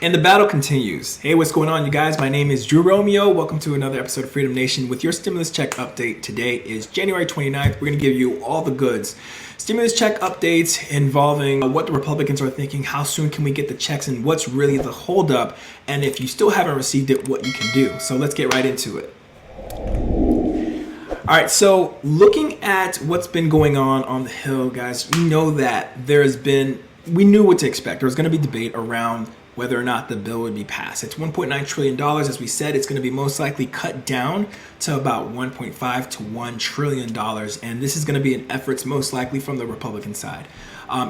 And the battle continues. Hey, what's going on, you guys? My name is Drew Romeo. Welcome to another episode of Freedom Nation with your stimulus check update. Today is January 29th. We're going to give you all the goods. Stimulus check updates involving what the Republicans are thinking, how soon can we get the checks, and what's really the holdup, and if you still haven't received it, what you can do. So let's get right into it. All right, so looking at what's been going on the Hill, guys, you know that we knew what to expect. There was going to be debate around whether or not the bill would be passed. It's $1.9 trillion. As we said, it's going to be most likely cut down to about $1.5 to $1 trillion. And this is going to be an effort most likely from the Republican side.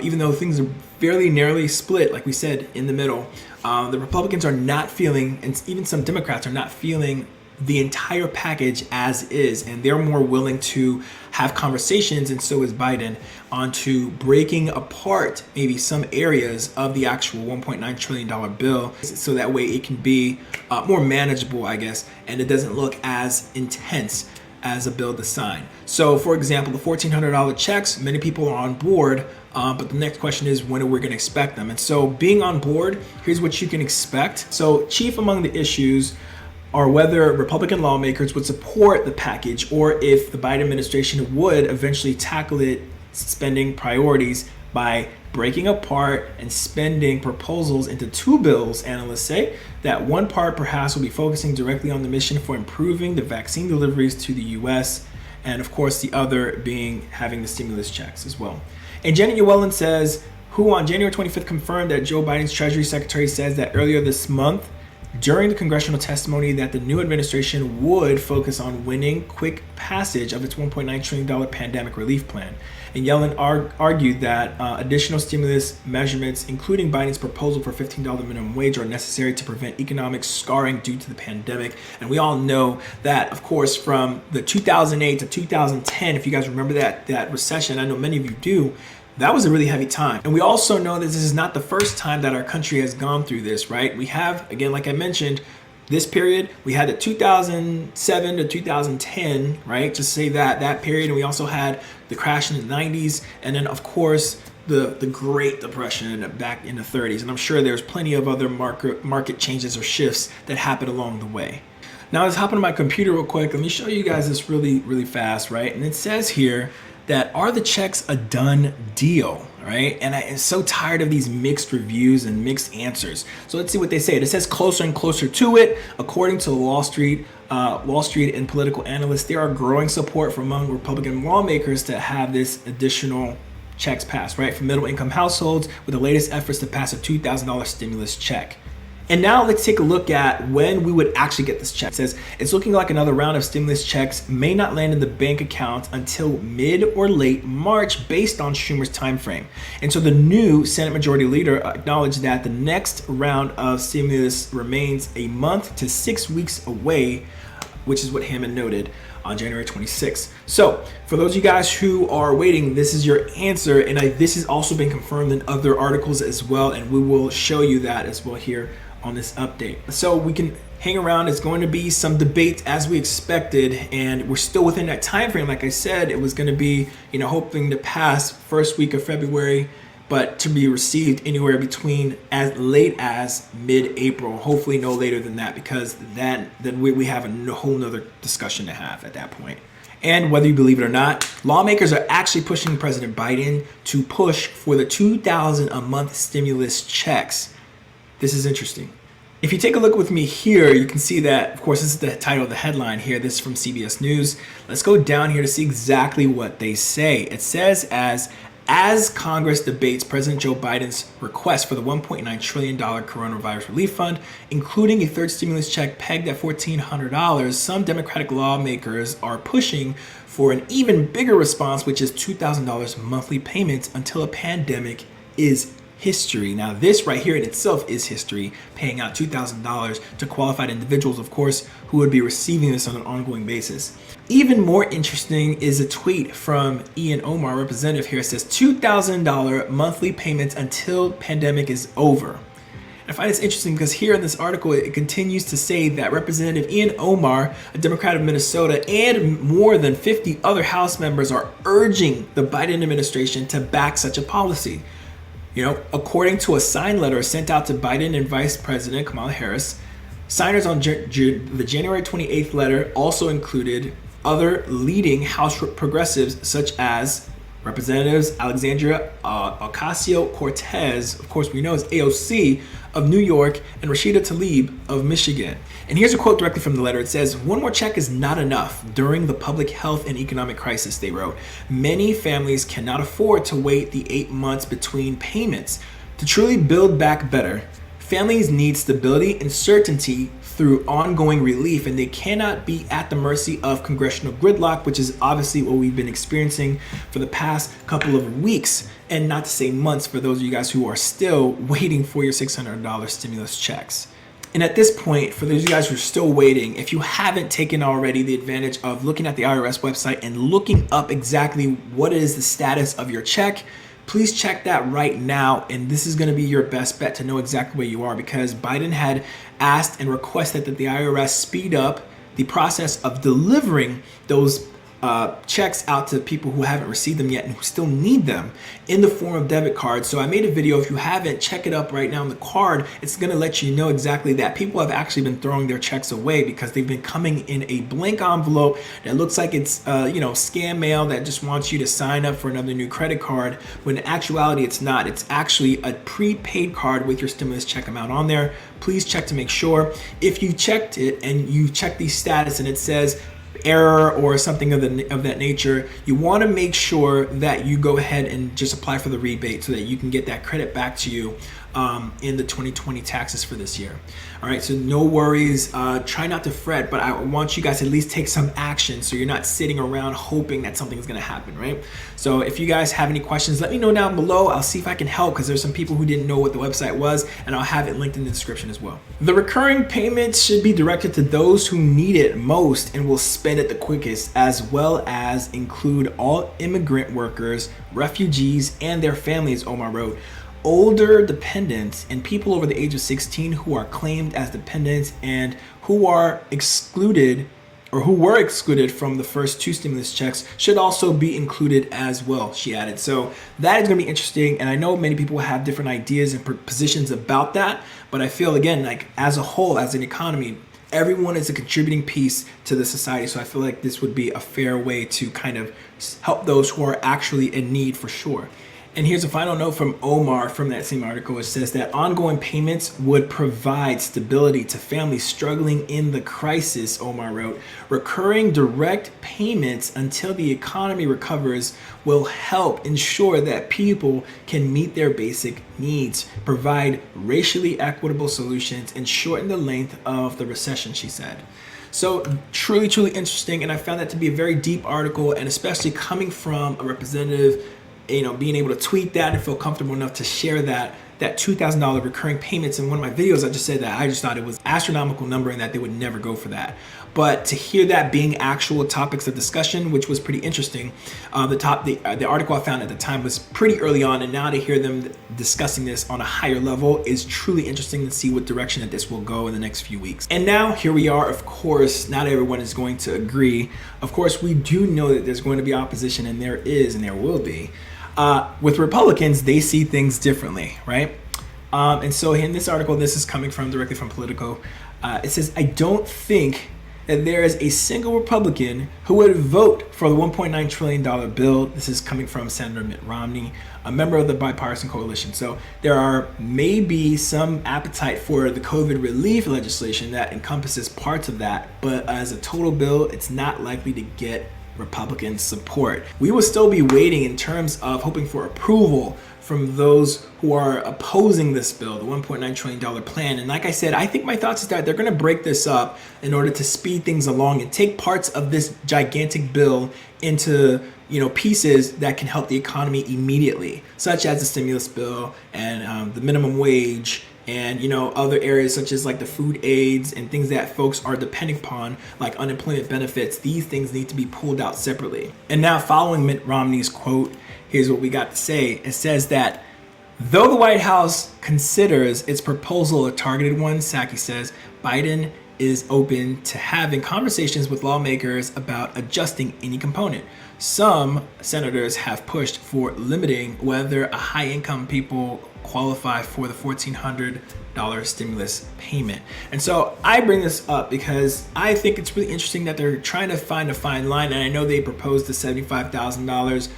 Even though things are fairly narrowly split, like we said, in the middle, the Republicans are not feeling, and even some Democrats are not feeling the entire package as is, and they're more willing to have conversations, and so is Biden, onto breaking apart maybe some areas of the actual $1.9 trillion bill, so that way it can be more manageable, I guess, and it doesn't look as intense as a bill to sign. So, for example, the $1,400 checks, many people are on board, but the next question is, when are we going to expect them? And so, being on board, here's what you can expect. So, chief among the issues are whether Republican lawmakers would support the package, or if the Biden administration would eventually tackle its spending priorities by breaking apart and spending proposals into two bills. Analysts say that one part perhaps will be focusing directly on the mission for improving the vaccine deliveries to the U.S., and of course the other being having the stimulus checks as well. And Janet Yellen says, who on January 25th confirmed that Joe Biden's Treasury Secretary says that earlier this month, during the congressional testimony, that the new administration would focus on winning quick passage of its $1.9 trillion pandemic relief plan. And Yellen argued that additional stimulus measurements, including Biden's proposal for $15 minimum wage, are necessary to prevent economic scarring due to the pandemic. And we all know that, of course, from the 2008 to 2010, if you guys remember that recession, I know many of you do, that was a really heavy time. And we also know that this is not the first time that our country has gone through this, right? We have, again, like I mentioned, this period, we had the 2007 to 2010, right? Just say that period. And we also had the crash in the 90s. And then, of course, the Great Depression back in the 30s. And I'm sure there's plenty of other market changes or shifts that happened along the way. Now, let's hop into my computer real quick. Let me show you guys this really, really fast, right? And it says here that, are the checks a done deal, right? And I'm so tired of these mixed reviews and mixed answers. So let's see what they say. It says closer and closer to it. According to Wall Street and political analysts, there are growing support from among Republican lawmakers to have this additional checks passed, right? For middle income households, with the latest efforts to pass a $2,000 stimulus check. And now let's take a look at when we would actually get this check. It says it's looking like another round of stimulus checks may not land in the bank account until mid or late March, based on Schumer's timeframe. And so the new Senate Majority Leader acknowledged that the next round of stimulus remains a month to 6 weeks away, which is what Hammond noted on January 26th. So for those of you guys who are waiting, this is your answer. And this has also been confirmed in other articles as well. And we will show you that as well here on this update. So we can hang around. It's going to be some debate as we expected, and we're still within that time frame. Like I said, it was going to be, hoping to pass first week of February, but to be received anywhere between as late as mid-April, hopefully no later than that, because then we have a whole nother discussion to have at that point. And whether you believe it or not, lawmakers are actually pushing President Biden to push for the $2,000 a month stimulus checks. This is interesting. If you take a look with me here, you can see that, of course, this is the title of the headline here. This is from CBS News. Let's go down here to see exactly what they say. It says, as Congress debates President Joe Biden's request for the $1.9 trillion coronavirus relief fund, including a third stimulus check pegged at $1,400, some Democratic lawmakers are pushing for an even bigger response, which is $2,000 monthly payments until a pandemic is history. Now, this right here in itself is history, paying out $2,000 to qualified individuals, of course, who would be receiving this on an ongoing basis. Even more interesting is a tweet from Ian Omar, representative here. It says $2,000 monthly payments until pandemic is over. I find this interesting because here in this article, it continues to say that Representative Ian Omar, a Democrat of Minnesota, and more than 50 other House members are urging the Biden administration to back such a policy. According to a signed letter sent out to Biden and Vice President Kamala Harris, signers on the January 28th letter also included other leading House progressives such as Representatives Alexandria Ocasio-Cortez, of course we know as AOC, of New York, and Rashida Tlaib of Michigan. And here's a quote directly from the letter. It says, "One more check is not enough during the public health and economic crisis," they wrote. "Many families cannot afford to wait the 8 months between payments. To truly build back better, families need stability and certainty through ongoing relief, and they cannot be at the mercy of congressional gridlock," which is obviously what we've been experiencing for the past couple of weeks, and not to say months for those of you guys who are still waiting for your $600 stimulus checks. And at this point, for those of you guys who are still waiting, if you haven't taken already the advantage of looking at the IRS website and looking up exactly what is the status of your check, please check that right now. And this is going to be your best bet to know exactly where you are, because Biden had asked and requested that the IRS speed up the process of delivering those checks out to people who haven't received them yet and who still need them in the form of debit cards. So I made a video. If you haven't, check it up right now on the card. It's going to let you know exactly that people have actually been throwing their checks away because they've been coming in a blank envelope that looks like it's scam mail that just wants you to sign up for another new credit card, when in actuality it's not. It's actually a prepaid card with your stimulus check amount on there. Please check to make sure. If you checked it and you check the status and it says error or something of that nature, you want to make sure that you go ahead and just apply for the rebate so that you can get that credit back to you in the 2020 taxes for this year. All right, so no worries. Try not to fret, but I want you guys to at least take some action so you're not sitting around hoping that something's going to happen, right? So if you guys have any questions, let me know down below. I'll see if I can help, because there's some people who didn't know what the website was, and I'll have it linked in the description as well. The recurring payments should be directed to those who need it most and will spend it the quickest, as well as include all immigrant workers, refugees, and their families, Omar wrote. Older dependents and people over the age of 16 who are claimed as dependents and who are excluded or who were excluded from the first 2 stimulus checks should also be included as well, she added. So that is going to be interesting, and I know many people have different ideas and positions about that, but I feel, again, like as a whole, as an economy, everyone is a contributing piece to the society. So I feel like this would be a fair way to kind of help those who are actually in need, for sure. And here's a final note from Omar from that same article. It says that ongoing payments would provide stability to families struggling in the crisis, Omar wrote. Recurring direct payments until the economy recovers will help ensure that people can meet their basic needs, provide racially equitable solutions, and shorten the length of the recession, she said. So truly, truly interesting. And I found that to be a very deep article, and especially coming from a representative, being able to tweet that and feel comfortable enough to share that $2,000 recurring payments. In one of my videos, I just said that I just thought it was astronomical number and that they would never go for that. But to hear that being actual topics of discussion, which was pretty interesting, the article I found at the time was pretty early on, and now to hear them discussing this on a higher level is truly interesting to see what direction that this will go in the next few weeks. And now here we are. Of course, not everyone is going to agree. Of course, we do know that there's going to be opposition, and there is, and there will be. With Republicans, they see things differently, right? And so in this article, this is coming from directly from Politico. It says, "I don't think that there is a single Republican who would vote for the $1.9 trillion bill." This is coming from Senator Mitt Romney, a member of the bipartisan coalition. So there are maybe some appetite for the COVID relief legislation that encompasses parts of that, but as a total bill, it's not likely to get Republican support. We will still be waiting in terms of hoping for approval from those who are opposing this bill, the $1.9 trillion plan. And like I said, I think my thoughts is that they're going to break this up in order to speed things along and take parts of this gigantic bill into pieces that can help the economy immediately, such as the stimulus bill and the minimum wage, and other areas such as like the food aids and things that folks are depending upon, like unemployment benefits. These things need to be pulled out separately. And now, following Mitt Romney's quote, here's what we got to say. It says that though the White House considers its proposal a targeted one, Psaki says, Biden is open to having conversations with lawmakers about adjusting any component. some senators have pushed for limiting whether a high-income people qualify for the $1,400 stimulus payment. And so I bring this up because I think it's really interesting that they're trying to find a fine line. And I know they proposed the $75,000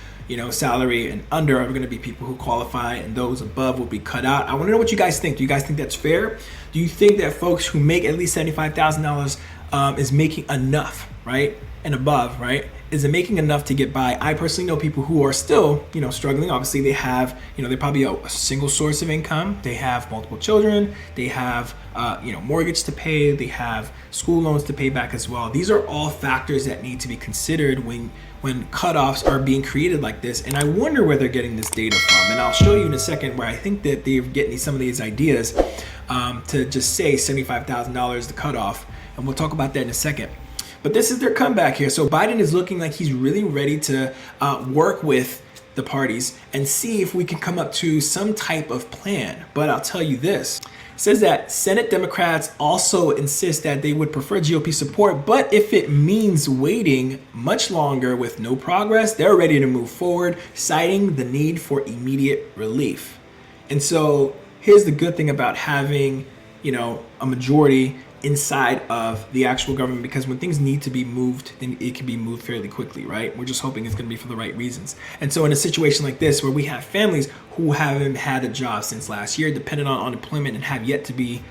salary, and under are going to be people who qualify, and those above will be cut out. I want to know what you guys think. Do you guys think that's fair? Do you think that folks who make at least $75,000 is making enough, right? And above, right? Is it making enough to get by? I personally know people who are still, struggling. Obviously, they have, they're probably a single source of income. They have multiple children. They have, mortgage to pay. They have school loans to pay back as well. These are all factors that need to be considered when cutoffs are being created like this. And I wonder where they're getting this data from. And I'll show you in a second where I think that they're getting some of these ideas to just say $75,000 the cutoff. And we'll talk about that in a second. But this is their comeback here. So Biden is looking like he's really ready to work with the parties and see if we can come up to some type of plan. But I'll tell you this. It says that Senate Democrats also insist that they would prefer GOP support, but if it means waiting much longer with no progress, they're ready to move forward, citing the need for immediate relief. And so here's the good thing about having, a majority inside of the actual government, because when things need to be moved, then it can be moved fairly quickly, right? We're just hoping it's going to be for the right reasons. And so in a situation like this, where we have families who haven't had a job since last year, dependent on unemployment, and have yet to be,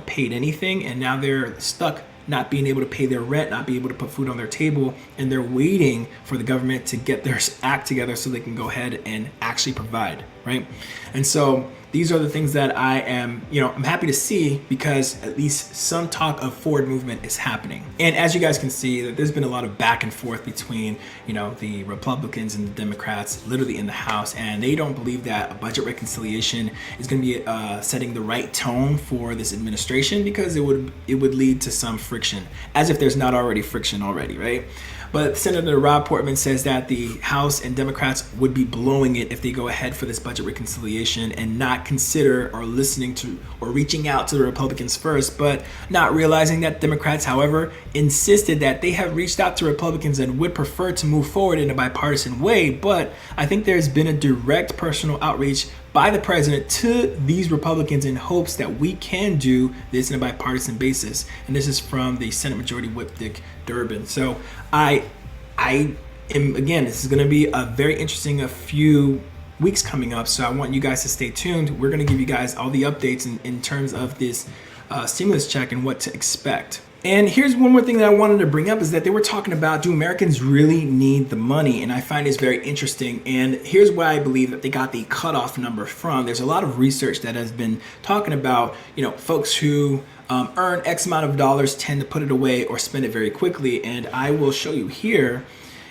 paid anything, and now they're stuck not being able to pay their rent, not being able to put food on their table, and they're waiting for the government to get their act together so they can go ahead and actually provide, right? And so these are the things that I am, I'm happy to see, because at least some talk of forward movement is happening. And as you guys can see, that there's been a lot of back and forth between, the Republicans and the Democrats, literally in the House, and they don't believe that a budget reconciliation is going to be setting the right tone for this administration, because it would lead to some friction, as if there's not already friction already, right? But Senator Rob Portman says that the House and Democrats would be blowing it if they go ahead for this budget reconciliation and not consider or listening to or reaching out to the Republicans first, but not realizing that Democrats, however, insisted that they have reached out to Republicans and would prefer to move forward in a bipartisan way. But I think there's been a direct personal outreach by the president to these Republicans in hopes that we can do this in a bipartisan basis. And this is from the Senate Majority Whip Dick Durbin. So I am, again, this is going to be a very interesting few weeks coming up. So I want you guys to stay tuned. We're going to give you guys all the updates in terms of this stimulus check and what to expect. And here's one more thing that I wanted to bring up, is that they were talking about, do Americans really need the money? And I find this very interesting. And here's where I believe that they got the cutoff number from. There's a lot of research that has been talking about, folks who earn X amount of dollars tend to put it away or spend it very quickly. And I will show you here.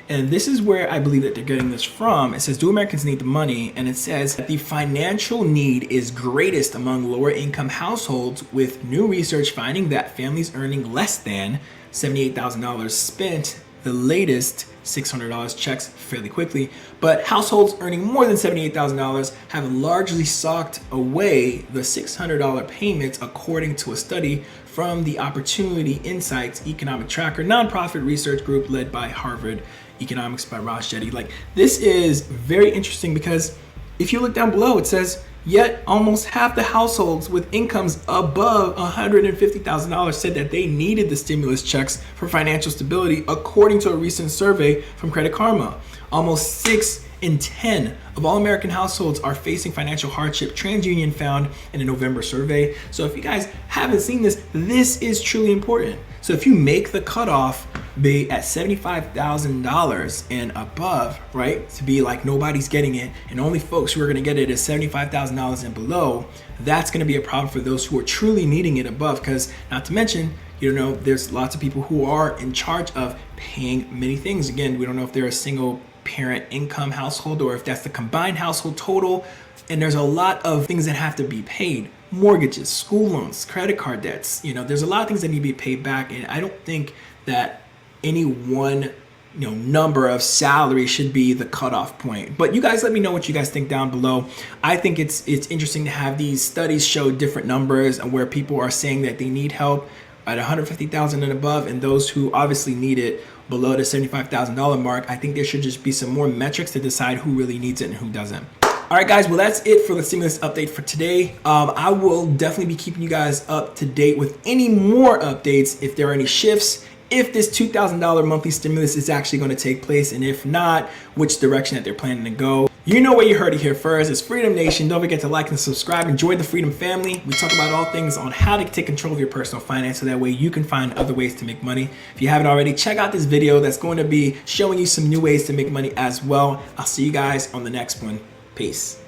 And this is where I believe that they're getting this from. It says, do Americans need the money? And it says that the financial need is greatest among lower income households, with new research finding that families earning less than $78,000 spent the latest $600 checks fairly quickly, but households earning more than $78,000 have largely socked away the $600 payments, according to a study from the Opportunity Insights Economic Tracker nonprofit research group led by Harvard Economics by Ross Jetty. Like, this is very interesting, because if you look down below, it says, yet almost half the households with incomes above $150,000 said that they needed the stimulus checks for financial stability, according to a recent survey from Credit Karma. Almost 6 in 10 of all American households are facing financial hardship, TransUnion found in a November survey. So if you guys haven't seen this, this is truly important. So if you make the cutoff be at $75,000 and above, right, to be like nobody's getting it, and only folks who are going to get it is $75,000 and below, that's going to be a problem for those who are truly needing it above. Because not to mention, there's lots of people who are in charge of paying many things. Again, we don't know if they're a single parent income household or if that's the combined household total. And there's a lot of things that have to be paid. Mortgages, school loans, credit card debts. There's a lot of things that need to be paid back. And I don't think that any one number of salary should be the cutoff point. But you guys let me know what you guys think down below. I think it's interesting to have these studies show different numbers and where people are saying that they need help at $150,000 and above, and those who obviously need it below the $75,000 mark. I think there should just be some more metrics to decide who really needs it and who doesn't. All right, guys, well, that's it for the stimulus update for today. I will definitely be keeping you guys up to date with any more updates if there are any shifts, if this $2,000 monthly stimulus is actually going to take place, and if not, which direction that they're planning to go. You know where you heard it here first. It's Freedom Nation. Don't forget to like and subscribe. Enjoy the Freedom family. We talk about all things on how to take control of your personal finance so that way you can find other ways to make money. If you haven't already, check out this video that's going to be showing you some new ways to make money as well. I'll see you guys on the next one. Peace.